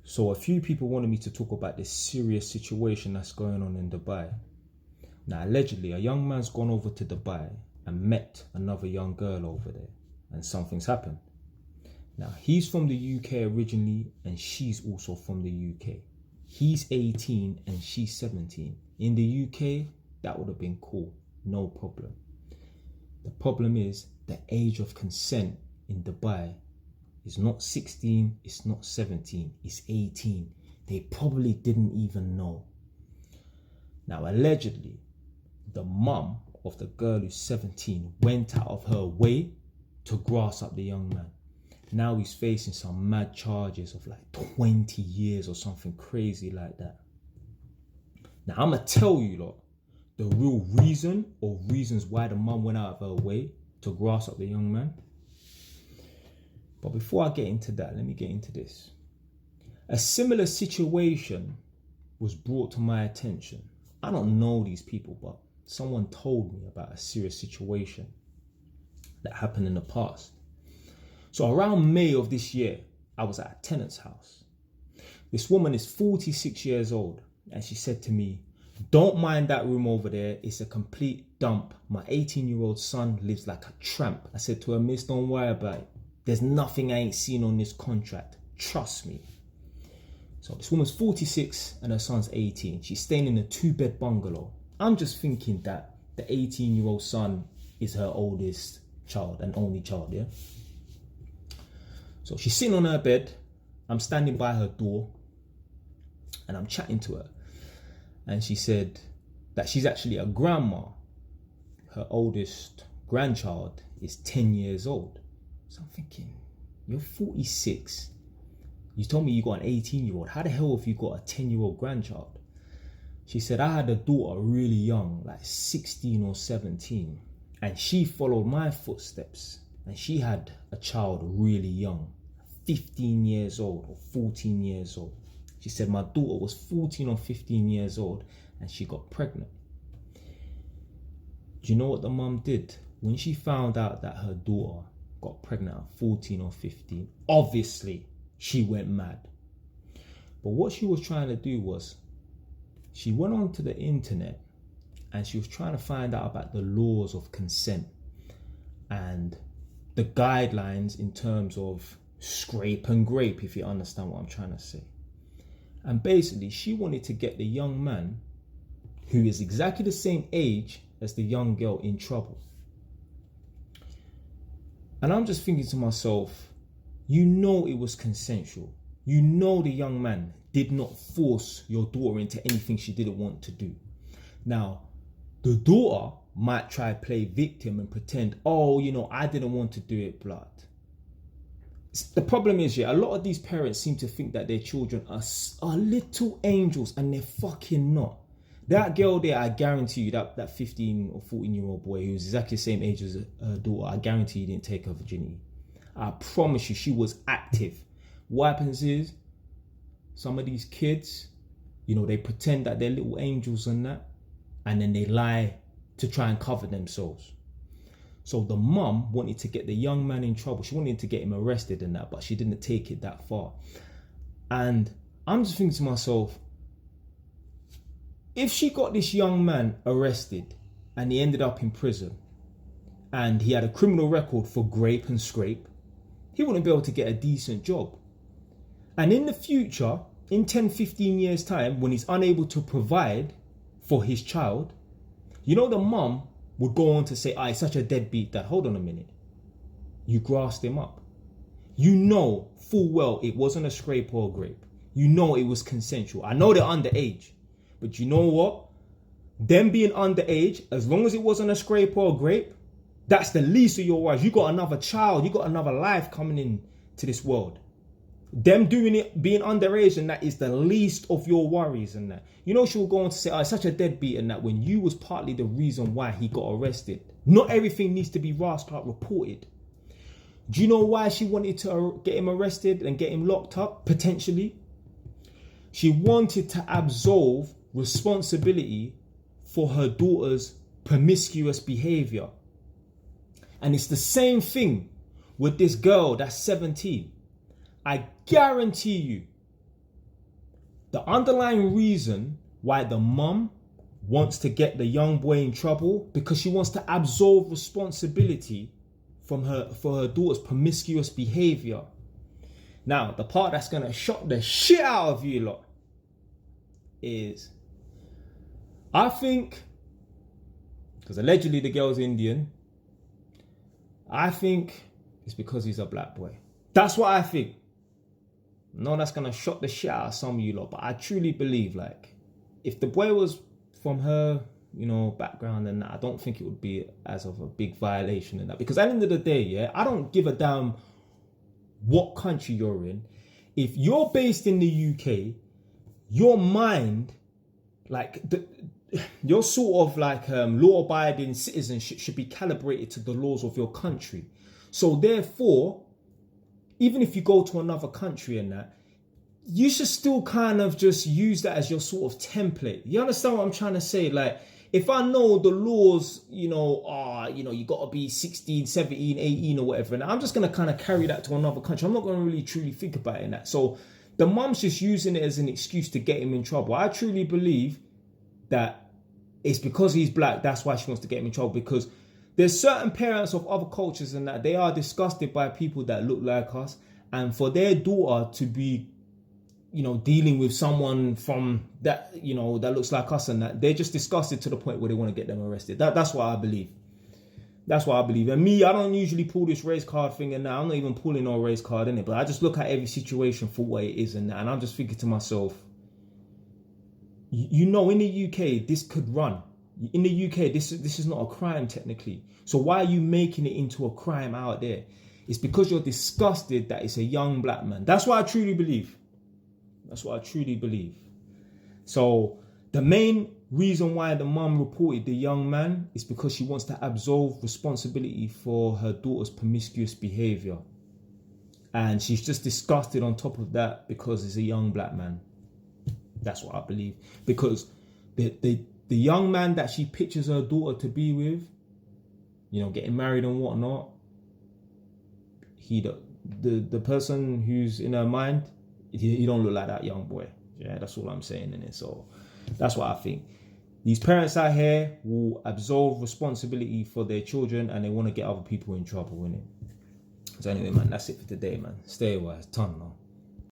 So a few people wanted me to talk about this serious situation that's going on in Dubai. Now, allegedly, a young man's gone over to Dubai and met another young girl over there, and something's happened. Now, he's from the UK originally, and she's also from the UK. He's 18 and she's 17. In the UK, that would have been cool, no problem. The problem is the age of consent in Dubai is not 16, it's not 17, it's 18. They probably didn't even know. Now, allegedly, the mum of the girl who's 17 went out of her way to grass up the young man. Now he's facing some mad charges of like 20 years or something crazy like that. Now, I'm going to tell you lot the real reason or reasons why the mum went out of her way to grass up the young man. But before I get into that, let me get into this. A similar situation was brought to my attention. I don't know these people, but someone told me about a serious situation that happened in the past. So around May of this year, I was at a tenant's house. This woman is 46 years old, and she said to me, "Don't mind that room over there. It's a complete dump. My 18-year-old son lives like a tramp." I said to her, "Miss, don't worry about it. There's nothing I ain't seen on this contract. Trust me." So this woman's 46 and her son's 18. She's staying in a 2-bed bungalow. I'm just thinking that the 18-year-old son is her oldest child and only child, yeah? So she's sitting on her bed. I'm standing by her door and I'm chatting to her. And she said that she's actually a grandma. Her oldest grandchild is 10 years old. So I'm thinking, you're 46. You told me you got an 18-year-old. How the hell have you got a 10-year-old grandchild? She said, "I had a daughter really young, like 16 or 17. And she followed my footsteps. And she had a child really young, 15 years old or 14 years old. She said my daughter was 14 or 15 years old and she got pregnant." Do you know what the mum did? When she found out that her daughter got pregnant at 14 or 15, obviously she went mad. But what she was trying to do was, she went onto the internet and she was trying to find out about the laws of consent and the guidelines in terms of scrape and grape, if you understand what I'm trying to say. And basically, she wanted to get the young man, who is exactly the same age as the young girl, in trouble. And I'm just thinking to myself, you know it was consensual. You know the young man did not force your daughter into anything she didn't want to do. Now, the daughter might try to play victim and pretend, "Oh, you know, I didn't want to do it, blood." The problem is, yeah, a lot of these parents seem to think that their children are little angels, and they're fucking not. That girl there, I guarantee you, that 15 or 14-year-old boy who's exactly the same age as her daughter, I guarantee he didn't take her virginity. I promise you, she was active. What happens is, some of these kids, you know, they pretend that they're little angels and that, and then they lie to try and cover themselves. So the mum wanted to get the young man in trouble. She wanted to get him arrested and that, but she didn't take it that far. And I'm just thinking to myself, if she got this young man arrested and he ended up in prison and he had a criminal record for grape and scrape, he wouldn't be able to get a decent job. And in the future, in 10, 15 years time, when he's unable to provide for his child, you know, the mum would go on to say, "Ah, he's such a deadbeat dad." Hold on a minute. You grassed him up. You know full well it wasn't a scrape or a grape. You know it was consensual. I know they're underage. But you know what? Them being underage, as long as it wasn't a scrape or a grape, that's the least of your worries. You got another child. You got another life coming in to this world. Them doing it, being underage, and that is the least of your worries and that. You know, she'll go on to say, "Oh, it's such a deadbeat," and that, when you was partly the reason why he got arrested. Not everything needs to be rasped out, reported. Do you know why she wanted to get him arrested and get him locked up, potentially? She wanted to absolve responsibility for her daughter's promiscuous behavior. And it's the same thing with this girl that's 17. I guarantee you, The underlying reason why the mum wants to get the young boy in trouble, because she wants to absolve responsibility for her daughter's promiscuous behavior. Now, the part that's gonna shock the shit out of you lot is, I think, because allegedly the girl's Indian, I think it's because he's a black boy. That's what I think. No, that's gonna shock the shit out of some of you lot, but I truly believe, like, if the boy was from her, background and that, I don't think it would be as of a big violation in that. Because at the end of the day, yeah, I don't give a damn what country you're in. If you're based in the UK, your mind, like, your sort of like law-abiding citizenship should be calibrated to the laws of your country. So therefore, even if you go to another country and that, you should still kind of just use that as your sort of template. You understand what I'm trying to say? Like, if I know the laws, you got to be 16, 17, 18 or whatever, and I'm just going to kind of carry that to another country. I'm not going to really truly think about it in that. So the mum's just using it as an excuse to get him in trouble. I truly believe that it's because he's black, that's why she wants to get him in trouble. Because there's certain parents of other cultures and that they are disgusted by people that look like us, and for their daughter to be, dealing with someone from that, that looks like us and that, they're just disgusted to the point where they want to get them arrested. That's what I believe. That's what I believe. And me, I don't usually pull this race card thing and that. I'm not even pulling no race card in it, but I just look at every situation for what it is and that. And I'm just thinking to myself, in the UK, this could run. In the UK, this is not a crime technically. So why are you making it into a crime out there? It's because you're disgusted that it's a young black man. That's what I truly believe. That's what I truly believe. So the main reason why the mum reported the young man is because she wants to absolve responsibility for her daughter's promiscuous behavior. And she's just disgusted on top of that because it's a young black man. That's what I believe. Because the young man that she pictures her daughter to be with, getting married and whatnot, the person who's in her mind, he don't look like that young boy. Yeah, that's all I'm saying in it. So that's what I think. These parents out here will absolve responsibility for their children and they want to get other people in trouble, innit? So anyway, man, that's it for today, man. Stay wise. Ton, man.